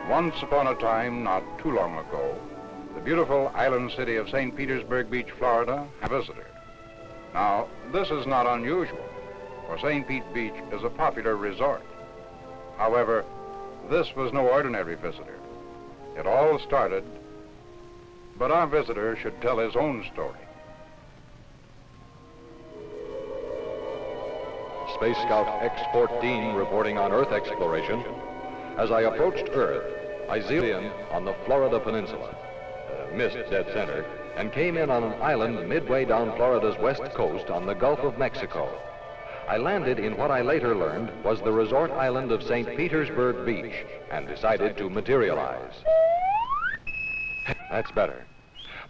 Once upon a time, not too long ago, the beautiful island city of St. Petersburg Beach, Florida, had a visitor. Now, this is not unusual, for St. Pete Beach is a popular resort. However, this was no ordinary visitor. It all started, but our visitor should tell his own story. Space Scout X-14 reporting on Earth exploration. As I approached Earth, I zeroed in on the Florida Peninsula, missed dead center, and came in on an island midway down Florida's west coast on the Gulf of Mexico. I landed in what I later learned was the resort island of St. Petersburg Beach and decided to materialize. That's better.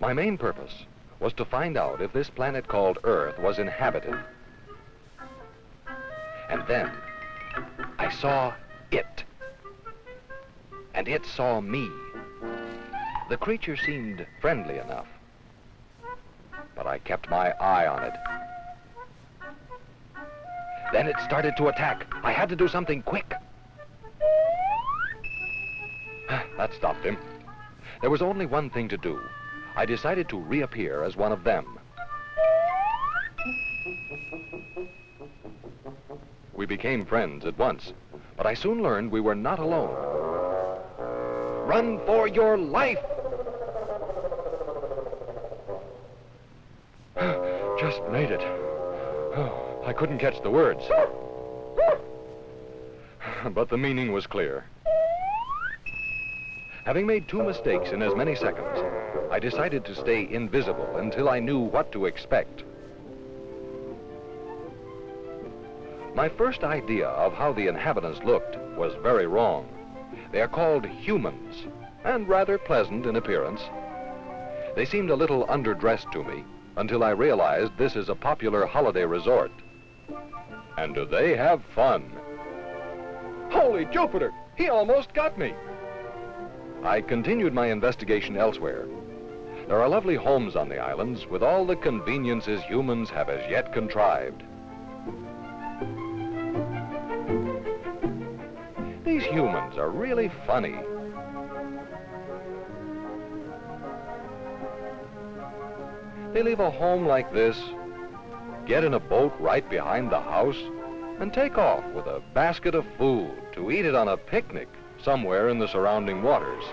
My main purpose was to find out if this planet called Earth was inhabited. And then I saw it. And it saw me. The creature seemed friendly enough, but I kept my eye on it. Then it started to attack. I had to do something quick. That stopped him. There was only one thing to do. I decided to reappear as one of them. We became friends at once, but I soon learned we were not alone. Run for your life! Just made it. Oh, I couldn't catch the words. But the meaning was clear. Having made 2 mistakes in as many seconds, I decided to stay invisible until I knew what to expect. My first idea of how the inhabitants looked was very wrong. They are called humans, and rather pleasant in appearance. They seemed a little underdressed to me until I realized this is a popular holiday resort. And do they have fun? Holy Jupiter! He almost got me! I continued my investigation elsewhere. There are lovely homes on the islands with all the conveniences humans have as yet contrived. These humans are really funny. They leave a home like this, get in a boat right behind the house, and take off with a basket of food to eat it on a picnic somewhere in the surrounding waters.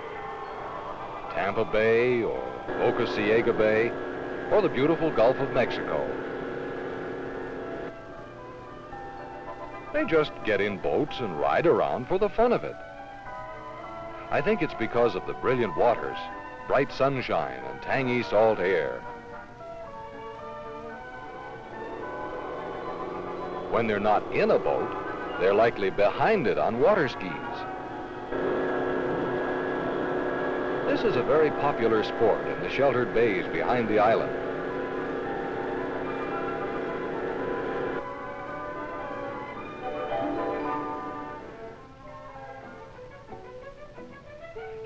Tampa Bay or Boca Ciega Bay or the beautiful Gulf of Mexico. They just get in boats and ride around for the fun of it. I think it's because of the brilliant waters, bright sunshine, and tangy salt air. When they're not in a boat, they're likely behind it on water skis. This is a very popular sport in the sheltered bays behind the island.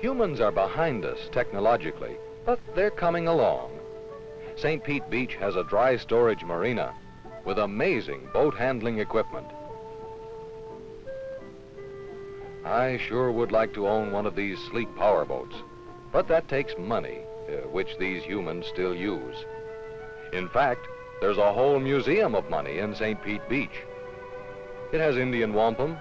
Humans are behind us technologically, but they're coming along. St. Pete Beach has a dry storage marina with amazing boat handling equipment. I sure would like to own one of these sleek powerboats, but that takes money, which these humans still use. In fact, there's a whole museum of money in St. Pete Beach. It has Indian wampum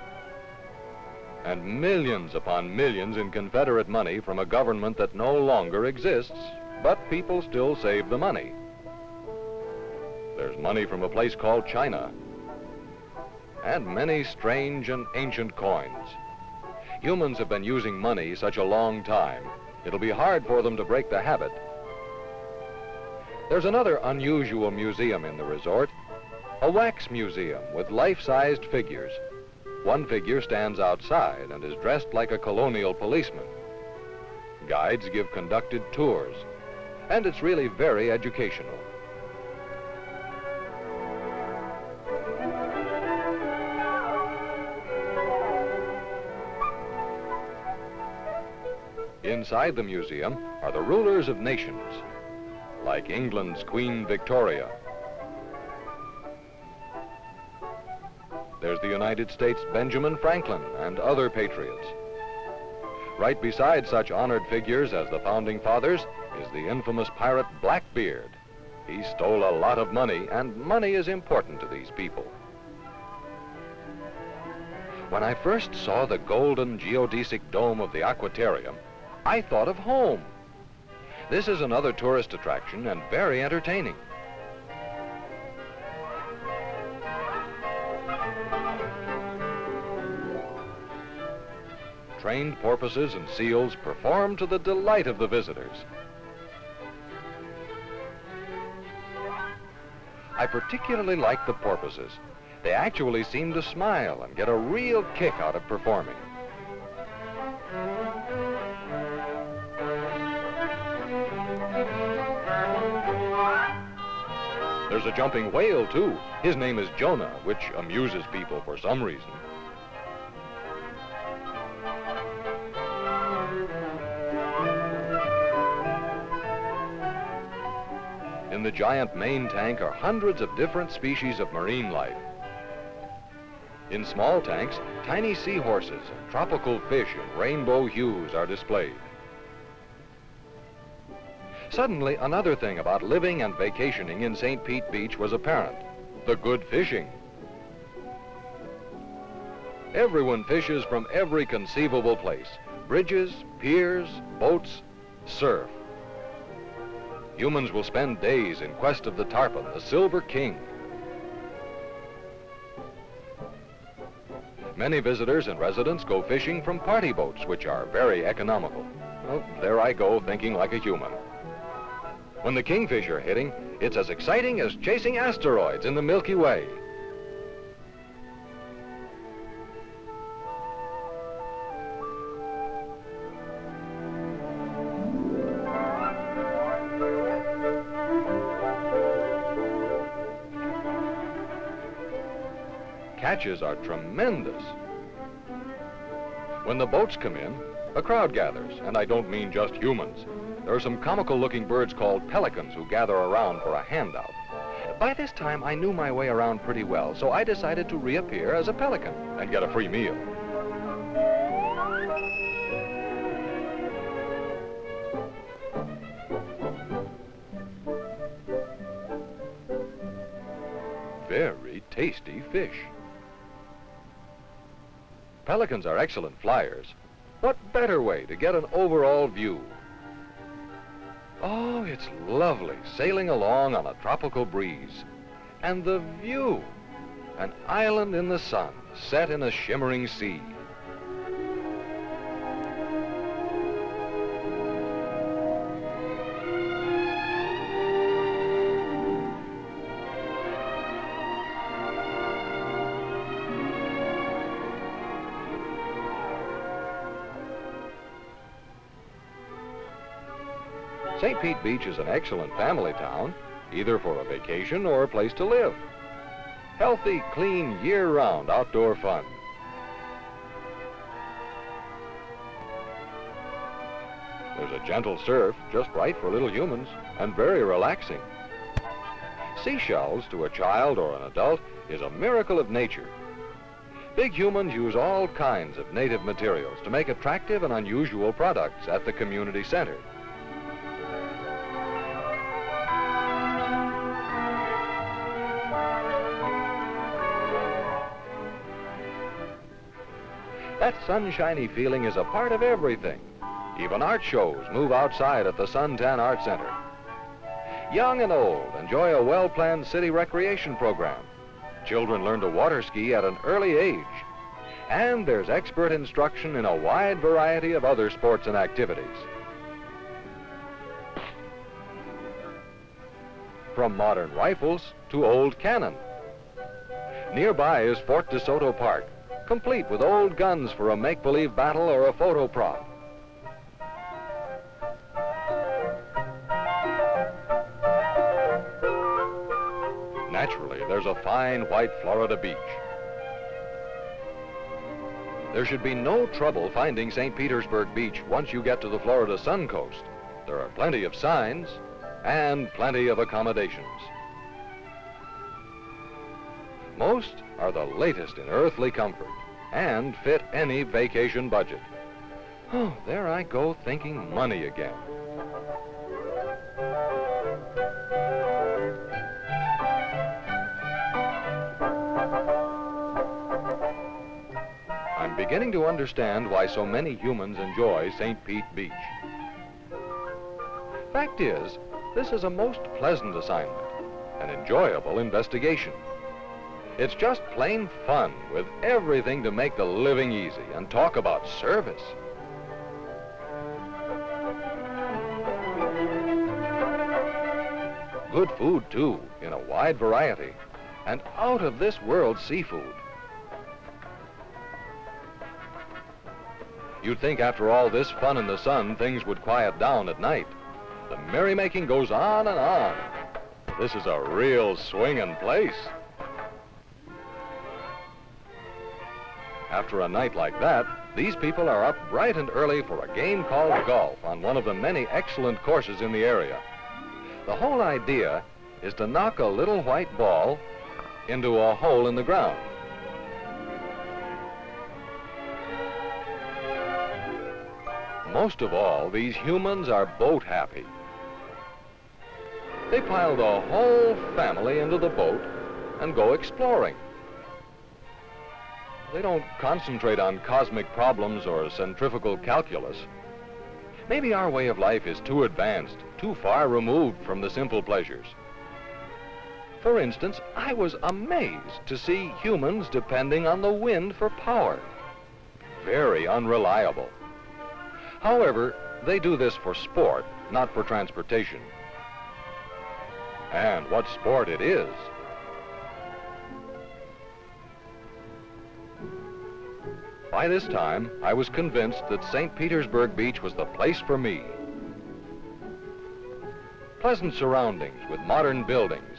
and millions upon millions in Confederate money from a government that no longer exists, but people still save the money. There's money from a place called China, and many strange and ancient coins. Humans have been using money such a long time, it'll be hard for them to break the habit. There's another unusual museum in the resort, a wax museum with life-sized figures. One figure stands outside and is dressed like a colonial policeman. Guides give conducted tours, and it's really very educational. Inside the museum are the rulers of nations, like England's Queen Victoria. There's the United States' Benjamin Franklin and other patriots. Right beside such honored figures as the Founding Fathers is the infamous pirate Blackbeard. He stole a lot of money, and money is important to these people. When I first saw the golden geodesic dome of the Aquatarium, I thought of home. This is another tourist attraction and very entertaining. Trained porpoises and seals perform to the delight of the visitors. I particularly like the porpoises. They actually seem to smile and get a real kick out of performing. There's a jumping whale, too. His name is Jonah, which amuses people for some reason. In the giant main tank are hundreds of different species of marine life. In small tanks, tiny seahorses and tropical fish in rainbow hues are displayed. Suddenly, another thing about living and vacationing in St. Pete Beach was apparent: the good fishing. Everyone fishes from every conceivable place: bridges, piers, boats, surf. Humans will spend days in quest of the tarpon, the silver king. Many visitors and residents go fishing from party boats, which are very economical. Well, there I go, thinking like a human. When the kingfish are hitting, it's as exciting as chasing asteroids in the Milky Way. Catches are tremendous. When the boats come in, a crowd gathers, and I don't mean just humans. There are some comical-looking birds called pelicans who gather around for a handout. By this time, I knew my way around pretty well, so I decided to reappear as a pelican and get a free meal. Very tasty fish. Pelicans are excellent flyers. What better way to get an overall view? Oh, it's lovely sailing along on a tropical breeze. And the view! An island in the sun, set in a shimmering sea. St. Pete Beach is an excellent family town, either for a vacation or a place to live. Healthy, clean, year-round outdoor fun. There's a gentle surf, just right for little humans, and very relaxing. Seashells, to a child or an adult, is a miracle of nature. Big humans use all kinds of native materials to make attractive and unusual products at the community center. That sunshiny feeling is a part of everything. Even art shows move outside at the Suntan Art Center. Young and old enjoy a well-planned city recreation program. Children learn to water ski at an early age. And there's expert instruction in a wide variety of other sports and activities. From modern rifles to old cannon. Nearby is Fort DeSoto Park, complete with old guns for a make-believe battle or a photo prop. Naturally, there's a fine white Florida beach. There should be no trouble finding St. Petersburg Beach once you get to the Florida Sun Coast. There are plenty of signs and plenty of accommodations. Most are the latest in earthly comfort and fit any vacation budget. Oh, there I go thinking money again. I'm beginning to understand why so many humans enjoy St. Pete Beach. Fact is, this is a most pleasant assignment, an enjoyable investigation. It's just plain fun with everything to make the living easy, and talk about service. Good food, too, in a wide variety, and out-of-this-world seafood. You'd think after all this fun in the sun, things would quiet down at night. The merrymaking goes on and on. This is a real swingin' place. After a night like that, these people are up bright and early for a game called golf on one of the many excellent courses in the area. The whole idea is to knock a little white ball into a hole in the ground. Most of all, these humans are boat happy. They pile the whole family into the boat and go exploring. They don't concentrate on cosmic problems or centrifugal calculus. Maybe our way of life is too advanced, too far removed from the simple pleasures. For instance, I was amazed to see humans depending on the wind for power. Very unreliable. However, they do this for sport, not for transportation. And what sport it is! By this time, I was convinced that St. Petersburg Beach was the place for me. Pleasant surroundings with modern buildings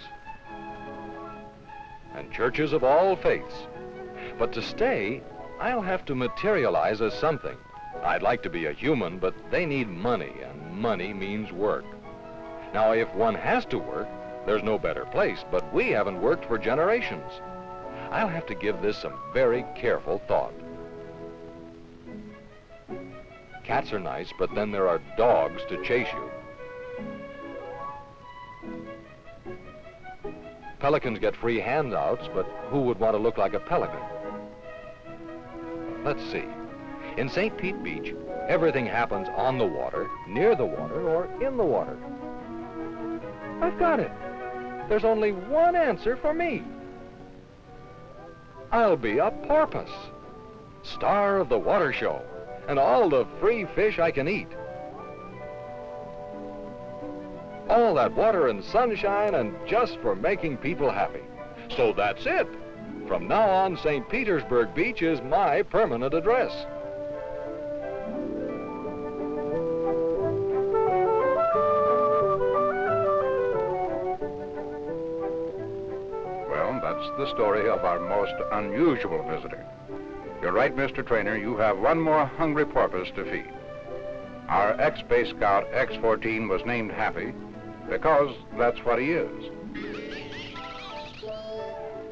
and churches of all faiths. But to stay, I'll have to materialize as something. I'd like to be a human, but they need money, and money means work. Now, if one has to work, there's no better place, but we haven't worked for generations. I'll have to give this some very careful thought. Cats are nice, but then there are dogs to chase you. Pelicans get free handouts, but who would want to look like a pelican? Let's see. In St. Pete Beach, everything happens on the water, near the water, or in the water. I've got it. There's only one answer for me. I'll be a porpoise, star of the water show, and all the free fish I can eat. All that water and sunshine, and just for making people happy. So that's it. From now on, St. Petersburg Beach is my permanent address. Well, that's the story of our most unusual visitor. You're right, Mr. Trainer, you have one more hungry porpoise to feed. Our ex-Space Scout X-14 was named Happy because that's what he is.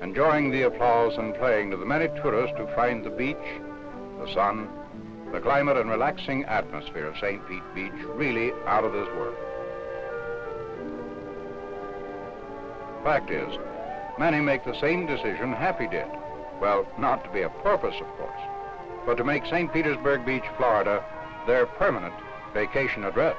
Enjoying the applause and playing to the many tourists who find the beach, the sun, the climate and relaxing atmosphere of St. Pete Beach really out of this world. Fact is, many make the same decision Happy did. Well, not to be a porpoise, of course, but to make St. Petersburg Beach, Florida, their permanent vacation address.